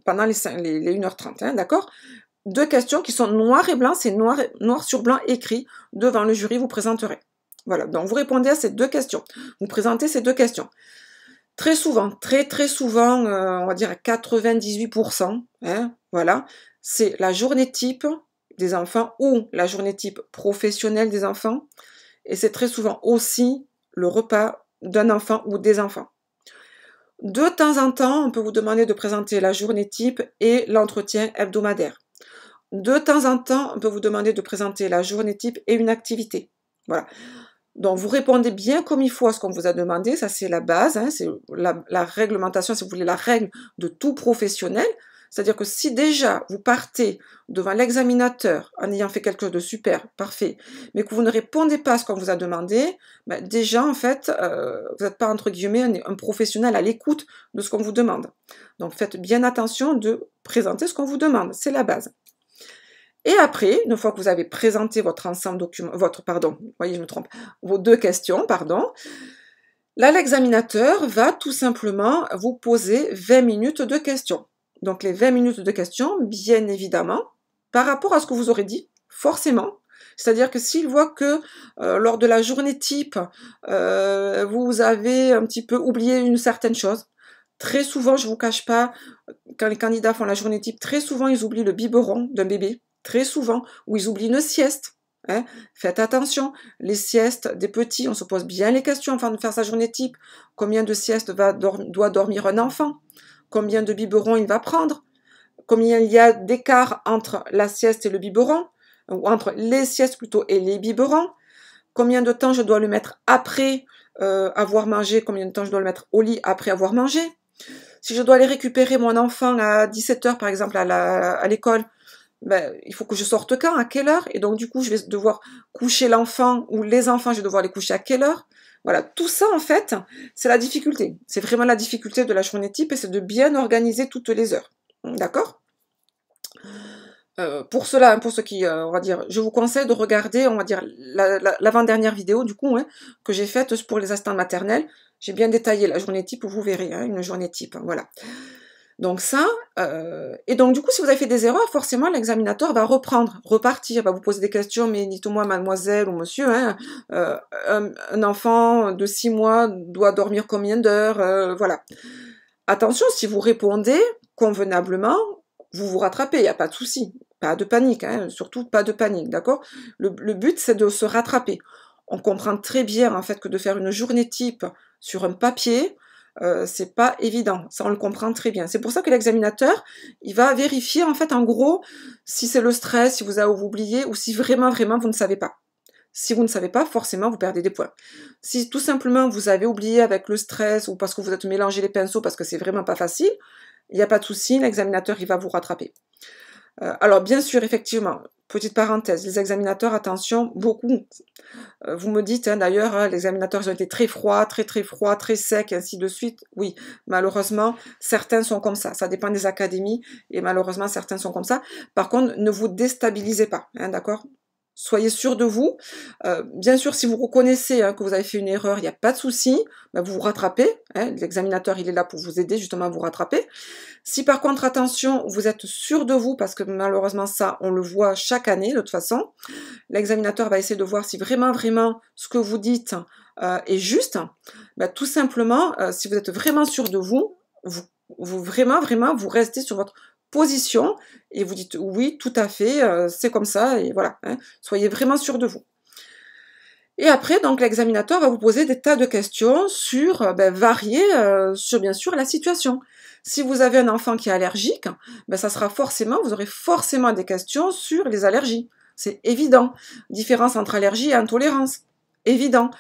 pendant les 1h30, hein, d'accord? 2 questions qui sont noir et blanc, c'est noir sur blanc écrit devant le jury, vous présenterez. Voilà, donc vous répondez à ces 2 questions. Vous présentez ces 2 questions. Très souvent, très souvent, on va dire à 98%, hein, voilà, c'est la journée type des enfants ou la journée type professionnelle des enfants, et c'est très souvent aussi le repas d'un enfant ou des enfants. De temps en temps, on peut vous demander de présenter la journée type et l'entretien hebdomadaire. De temps en temps, on peut vous demander de présenter la journée type et une activité. Voilà. Donc, vous répondez bien comme il faut à ce qu'on vous a demandé, ça c'est la base, hein, c'est la réglementation, si vous voulez, la règle de tout professionnel. C'est-à-dire que si déjà vous partez devant l'examinateur en ayant fait quelque chose de super, parfait, mais que vous ne répondez pas à ce qu'on vous a demandé, ben déjà en fait, vous n'êtes pas entre guillemets un professionnel à l'écoute de ce qu'on vous demande. Donc faites bien attention de présenter ce qu'on vous demande, c'est la base. Et après, une fois que vous avez présenté votre ensemble document, voyez, je me trompe, vos 2 questions, pardon, là, l'examinateur va tout simplement vous poser 20 minutes de questions. Donc, les 20 minutes de questions, bien évidemment, par rapport à ce que vous aurez dit, forcément. C'est-à-dire que s'il voit que lors de la journée type, vous avez un petit peu oublié une certaine chose, très souvent, je ne vous cache pas, quand les candidats font la journée type, très souvent, ils oublient le biberon d'un bébé. Très souvent, ou ils oublient une sieste. Hein. Faites attention, les siestes des petits, on se pose bien les questions avant de faire sa journée type. Combien de siestes doit dormir un enfant? Combien de biberons il va prendre? Combien il y a d'écart entre la sieste et le biberon? Ou entre les siestes plutôt et les biberons? Combien de temps je dois le mettre après avoir mangé? Combien de temps je dois le mettre au lit après avoir mangé? Si je dois aller récupérer mon enfant à 17h par exemple à l'école, ben, il faut que je sorte quand, à quelle heure, et donc du coup je vais devoir coucher l'enfant, ou les enfants je vais devoir les coucher à quelle heure. Voilà, tout ça en fait, c'est la difficulté. C'est vraiment la difficulté de la journée type, et c'est de bien organiser toutes les heures. D'accord? Pour cela, pour ceux qui, on va dire, je vous conseille de regarder, on va dire, l'avant-dernière vidéo du coup, hein, que j'ai faite pour les assistantes maternelles. J'ai bien détaillé la journée type, vous verrez, hein, une journée type, voilà. Donc ça, et donc du coup, si vous avez fait des erreurs, forcément, l'examinateur va repartir, va vous poser des questions, mais dites-moi, mademoiselle ou monsieur, hein, un enfant de 6 mois doit dormir combien d'heures, voilà. Attention, si vous répondez convenablement, vous vous rattrapez, il n'y a pas de souci, pas de panique, hein, surtout pas de panique, d'accord? Le but, c'est de se rattraper. On comprend très bien, en fait, que de faire une journée type sur un papier, c'est pas évident, ça on le comprend très bien. C'est pour ça que l'examinateur, il va vérifier en fait en gros si c'est le stress, si vous avez oublié ou si vraiment vraiment vous ne savez pas. Si vous ne savez pas, forcément vous perdez des points. Si tout simplement vous avez oublié avec le stress ou parce que vous êtes mélangé les pinceaux parce que c'est vraiment pas facile, il n'y a pas de souci, l'examinateur il va vous rattraper. Alors bien sûr, effectivement, petite parenthèse, les examinateurs, attention, beaucoup, vous me dites hein, d'ailleurs, hein, les examinateurs ils ont été très froids, très froids, très secs, et ainsi de suite. Oui, malheureusement, certains sont comme ça dépend des académies, et malheureusement, certains sont comme ça. Par contre, ne vous déstabilisez pas, hein, d'accord? Soyez sûr de vous. Bien sûr, si vous reconnaissez hein, que vous avez fait une erreur, il n'y a pas de souci, ben, vous vous rattrapez. Hein, l'examinateur, il est là pour vous aider justement à vous rattraper. Si par contre, attention, vous êtes sûr de vous, parce que malheureusement ça, on le voit chaque année de toute façon, l'examinateur va essayer de voir si vraiment, vraiment, ce que vous dites est juste. Ben, tout simplement, si vous êtes vraiment sûr de vous, vraiment, vraiment, vous restez sur votre position et vous dites oui, tout à fait, c'est comme ça, et voilà. Hein, soyez vraiment sûr de vous. Et après, donc, l'examinateur va vous poser des tas de questions sur, variées, sur bien sûr la situation. Si vous avez un enfant qui est allergique, ça sera forcément, vous aurez forcément des questions sur les allergies. C'est évident. Différence entre allergie et intolérance. Évident.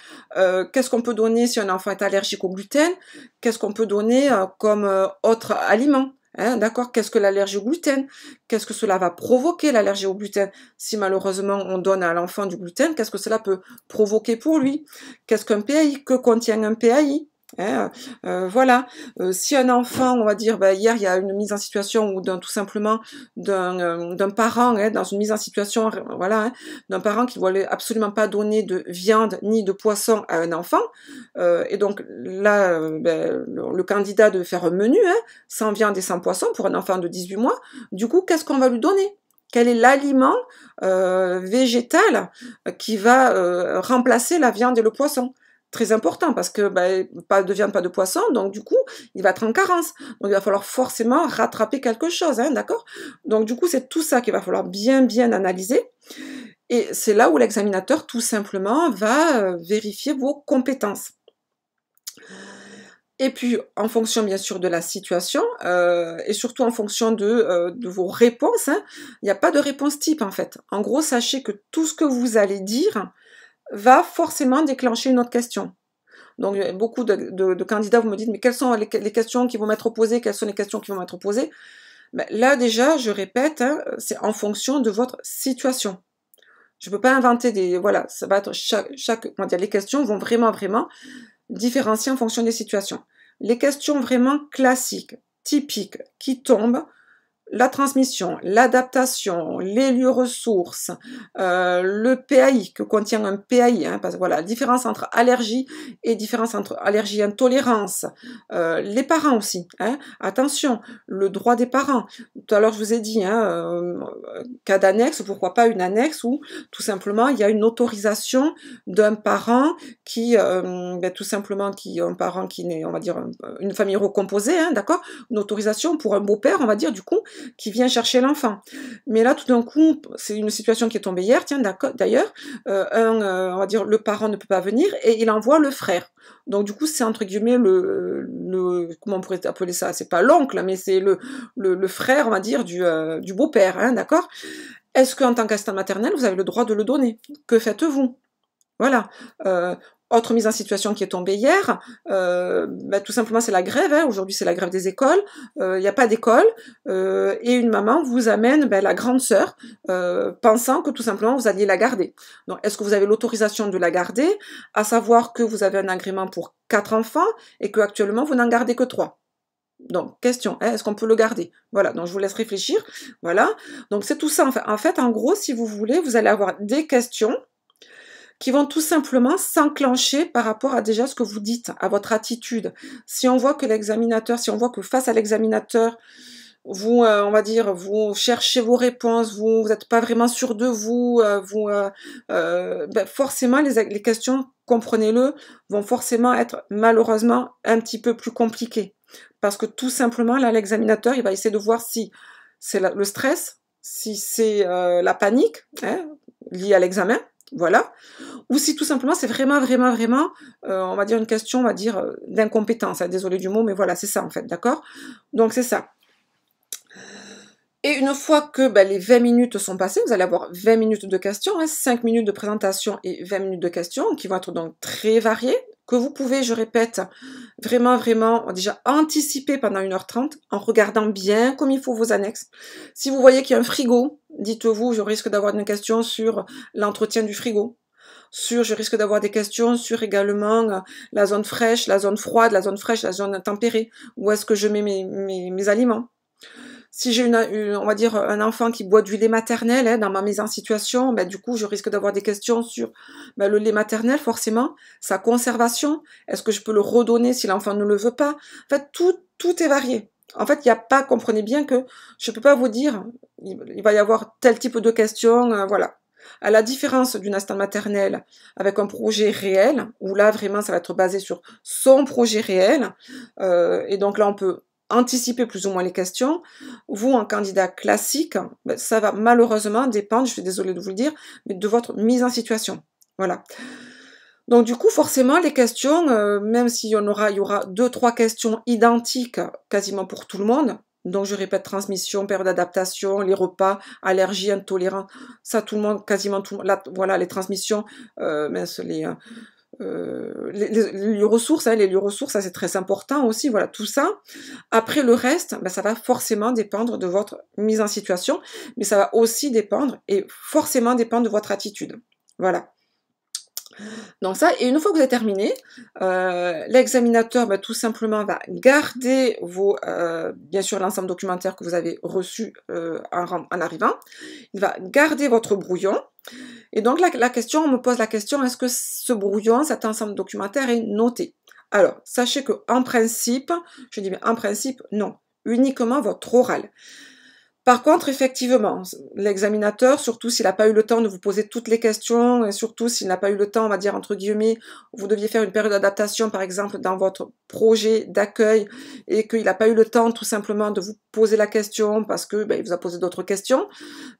Qu'est-ce qu'on peut donner si un enfant est allergique au gluten? Qu'est-ce qu'on peut donner comme autre aliment? Hein, d'accord? Qu'est-ce que l'allergie au gluten? Qu'est-ce que cela va provoquer, l'allergie au gluten? Si malheureusement on donne à l'enfant du gluten, qu'est-ce que cela peut provoquer pour lui? Qu'est-ce qu'un PAI? Que contient un PAI? Hein, voilà. Si un enfant, on va dire, hier il y a une mise en situation ou tout simplement d'un parent, hein, dans une mise en situation, voilà, hein, d'un parent qui ne voulait absolument pas donner de viande ni de poisson à un enfant, et donc là, le candidat devait faire un menu, hein, sans viande et sans poisson pour un enfant de 18 mois. Du coup, qu'est-ce qu'on va lui donner? Quel est l'aliment végétal qui va remplacer la viande et le poisson? Très important parce que pas de viande, pas de poisson, donc du coup, il va être en carence. Donc il va falloir forcément rattraper quelque chose, hein, d'accord? Donc du coup, c'est tout ça qu'il va falloir bien analyser. Et c'est là où l'examinateur, tout simplement, va vérifier vos compétences. Et puis, en fonction bien sûr de la situation, et surtout en fonction de vos réponses, hein, il n'y a pas de réponse type en fait. En gros, sachez que tout ce que vous allez dire va forcément déclencher une autre question. Donc beaucoup de candidats, vous me dites, mais quelles sont les questions qui vont m'être posées, quelles sont les questions qui vont m'être posées? Là déjà, je répète, hein, c'est en fonction de votre situation. Je ne peux pas inventer des... Voilà, ça va être comment dire, les questions vont vraiment différencier en fonction des situations. Les questions vraiment classiques, typiques, qui tombent, la transmission, l'adaptation, les lieux ressources, le PAI, que contient un PAI, hein, parce que voilà, la différence entre allergie et différence entre allergie et intolérance, les parents aussi, hein, attention, le droit des parents. Tout à l'heure, je vous ai dit, hein, cas d'annexe, pourquoi pas une annexe où tout simplement il y a une autorisation d'un parent qui, tout simplement, un parent qui n'est, on va dire, une famille recomposée, hein, d'accord, une autorisation pour un beau-père, on va dire, du coup, qui vient chercher l'enfant. Mais là, tout d'un coup, c'est une situation qui est tombée hier, tiens, d'ailleurs, on va dire, le parent ne peut pas venir et il envoie le frère. Donc, du coup, c'est entre guillemets comment on pourrait appeler ça? C'est pas l'oncle, mais c'est le frère, on va dire, du beau-père, hein, d'accord? Est-ce qu'en tant qu'assistant maternel, vous avez le droit de le donner? Que faites-vous? Voilà. Autre mise en situation qui est tombée hier, tout simplement c'est la grève, hein. Aujourd'hui c'est la grève des écoles, il n'y a pas d'école, et une maman vous amène la grande sœur, pensant que tout simplement vous alliez la garder. Donc est-ce que vous avez l'autorisation de la garder, à savoir que vous avez un agrément pour 4 enfants, et que actuellement vous n'en gardez que 3? Donc, question, hein, est-ce qu'on peut le garder? Voilà, donc je vous laisse réfléchir, voilà. Donc c'est tout ça, en fait, en gros, si vous voulez, vous allez avoir des questions qui vont tout simplement s'enclencher par rapport à déjà ce que vous dites, à votre attitude. Si on voit que face à l'examinateur, vous, on va dire, vous cherchez vos réponses, vous n'êtes pas vraiment sûr de vous, forcément les questions, comprenez-le, vont forcément être malheureusement un petit peu plus compliquées. Parce que tout simplement, là, l'examinateur, il va essayer de voir si c'est le stress, si c'est la panique, hein, liée à l'examen, voilà, ou si tout simplement c'est vraiment, on va dire une question, on va dire, d'incompétence, hein, désolé du mot, mais voilà, c'est ça en fait, d'accord? Donc c'est ça. Et une fois que les 20 minutes sont passées, vous allez avoir 20 minutes de questions, hein, 5 minutes de présentation et 20 minutes de questions, qui vont être donc très variées, que vous pouvez, je répète, vraiment déjà anticiper pendant 1h30 en regardant bien comme il faut vos annexes. Si vous voyez qu'il y a un frigo, dites-vous, je risque d'avoir une question sur l'entretien du frigo. Je risque d'avoir des questions sur également la zone fraîche, la zone froide, la zone fraîche, la zone tempérée. Où est-ce que je mets mes aliments? Si j'ai on va dire un enfant qui boit du lait maternel, hein, dans ma mise en situation, du coup, je risque d'avoir des questions sur le lait maternel, forcément, sa conservation. Est-ce que je peux le redonner si l'enfant ne le veut pas? En fait, tout est varié. En fait, il n'y a pas, comprenez bien que je ne peux pas vous dire, il va y avoir tel type de questions, voilà. À la différence d'une assistante maternelle avec un projet réel, où là, vraiment, ça va être basé sur son projet réel, et donc là, on peut anticiper plus ou moins les questions. Vous, en candidat classique, ça va malheureusement dépendre, je suis désolée de vous le dire, mais de votre mise en situation. Voilà. Donc du coup, forcément, les questions, même s'il y aura 2-3 questions identiques quasiment pour tout le monde, donc je répète, transmission, période d'adaptation, les repas, allergies, intolérants, ça tout le monde, quasiment tout le monde, là, voilà, les transmissions, les lieux ressources, hein, les lieux ressources, ça c'est très important aussi, voilà, tout ça. Après le reste, ça va forcément dépendre de votre mise en situation, mais ça va aussi dépendre et forcément dépendre de votre attitude. Voilà. Donc ça, et une fois que vous avez terminé, l'examinateur tout simplement va garder bien sûr l'ensemble documentaire que vous avez reçu en arrivant. Il va garder votre brouillon. Et donc la question, on me pose la question, est-ce que ce brouillon, cet ensemble documentaire est noté? Alors, sachez que en principe, je dis bien en principe, non, uniquement votre oral. Par contre, effectivement, l'examinateur, surtout s'il n'a pas eu le temps de vous poser toutes les questions, et surtout s'il n'a pas eu le temps, on va dire entre guillemets, vous deviez faire une période d'adaptation, par exemple, dans votre projet d'accueil, et qu'il n'a pas eu le temps tout simplement de vous poser la question parce que il vous a posé d'autres questions,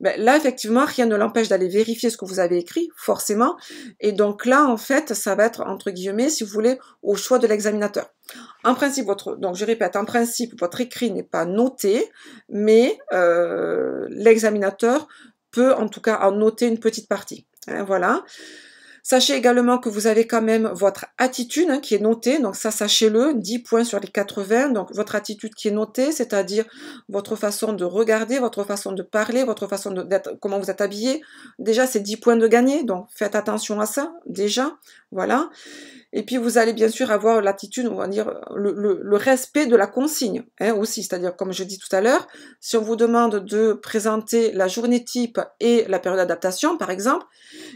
là, effectivement, rien ne l'empêche d'aller vérifier ce que vous avez écrit, forcément, et donc là, en fait, ça va être, entre guillemets, si vous voulez, au choix de l'examinateur. En principe, donc je répète, en principe, votre écrit n'est pas noté, mais l'examinateur peut en tout cas en noter une petite partie. Hein, voilà. Sachez également que vous avez quand même votre attitude qui est notée, donc ça sachez-le, 10 points sur les 80, donc votre attitude qui est notée, c'est-à-dire votre façon de regarder, votre façon de parler, votre façon d'être, comment vous êtes habillé, déjà c'est 10 points de gagné, donc faites attention à ça, déjà, voilà. Et puis vous allez bien sûr avoir l'attitude, on va dire, le respect de la consigne aussi, c'est-à-dire comme je dis tout à l'heure, si on vous demande de présenter la journée type et la période d'adaptation par exemple,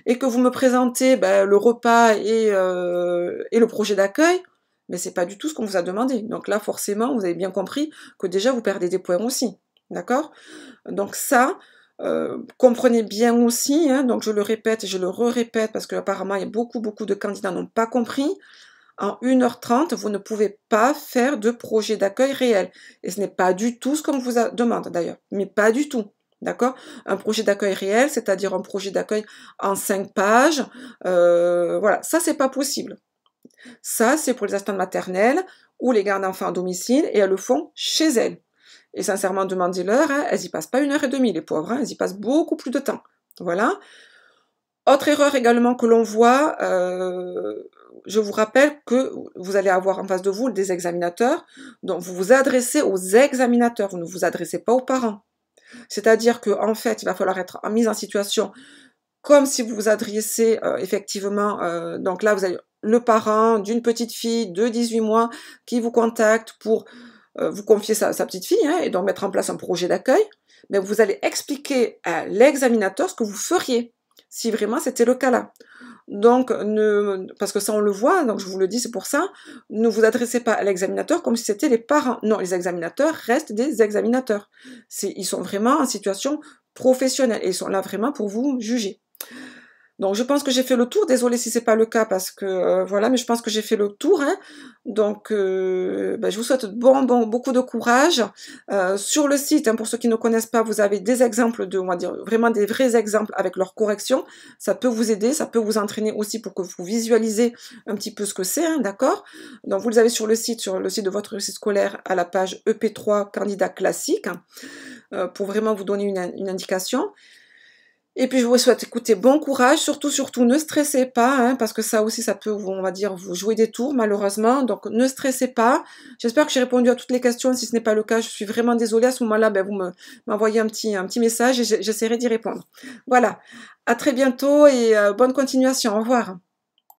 et que vous me présentez le repas et le projet d'accueil, mais c'est pas du tout ce qu'on vous a demandé. Donc là forcément vous avez bien compris que déjà vous perdez des points aussi, d'accord? Donc ça, comprenez bien aussi, donc je le répète et je le re-répète parce qu'apparemment il y a beaucoup de candidats n'ont pas compris, en 1h30 vous ne pouvez pas faire de projet d'accueil réel. Et ce n'est pas du tout ce qu'on vous demande d'ailleurs, mais pas du tout. D'accord? Un projet d'accueil réel, c'est-à-dire un projet d'accueil en 5 pages, voilà, ça c'est pas possible. Ça c'est pour les assistantes maternelles ou les gardes d'enfants à domicile et elles le font chez elles. Et sincèrement, demandez-leur, elles y passent pas 1h30, les pauvres, elles y passent beaucoup plus de temps. Voilà. Autre erreur également que l'on voit, je vous rappelle que vous allez avoir en face de vous des examinateurs, donc vous vous adressez aux examinateurs, vous ne vous adressez pas aux parents. C'est-à-dire qu'en fait, il va falloir être mise en situation comme si vous vous adressez effectivement, donc là vous avez le parent d'une petite fille de 18 mois qui vous contacte pour vous confiez sa petite fille, et donc mettre en place un projet d'accueil, mais vous allez expliquer à l'examinateur ce que vous feriez, si vraiment c'était le cas là. Donc, parce que ça on le voit, donc je vous le dis, c'est pour ça, ne vous adressez pas à l'examinateur comme si c'était les parents. Non, les examinateurs restent des examinateurs. Ils sont vraiment en situation professionnelle, et ils sont là vraiment pour vous juger. Donc je pense que j'ai fait le tour, désolée si c'est pas le cas parce que voilà, mais je pense que j'ai fait le tour, hein. Donc ben, je vous souhaite beaucoup de courage. Sur le site, hein, pour ceux qui ne connaissent pas, vous avez des exemples de, on va dire, vraiment des vrais exemples avec leurs corrections. Ça peut vous aider, ça peut vous entraîner aussi pour que vous visualisez un petit peu ce que c'est, hein, d'accord? Donc vous les avez sur le site de votre réussite scolaire à la page EP3 candidat classique, hein, pour vraiment vous donner une indication. Et puis je vous souhaite, écoutez, bon courage, surtout, ne stressez pas, hein, parce que ça aussi, ça peut, on va dire, vous jouer des tours, malheureusement, donc ne stressez pas. J'espère que j'ai répondu à toutes les questions, si ce n'est pas le cas, je suis vraiment désolée, à ce moment-là, ben, vous m'envoyez un petit message et j'essaierai d'y répondre. Voilà, à très bientôt et bonne continuation, au revoir.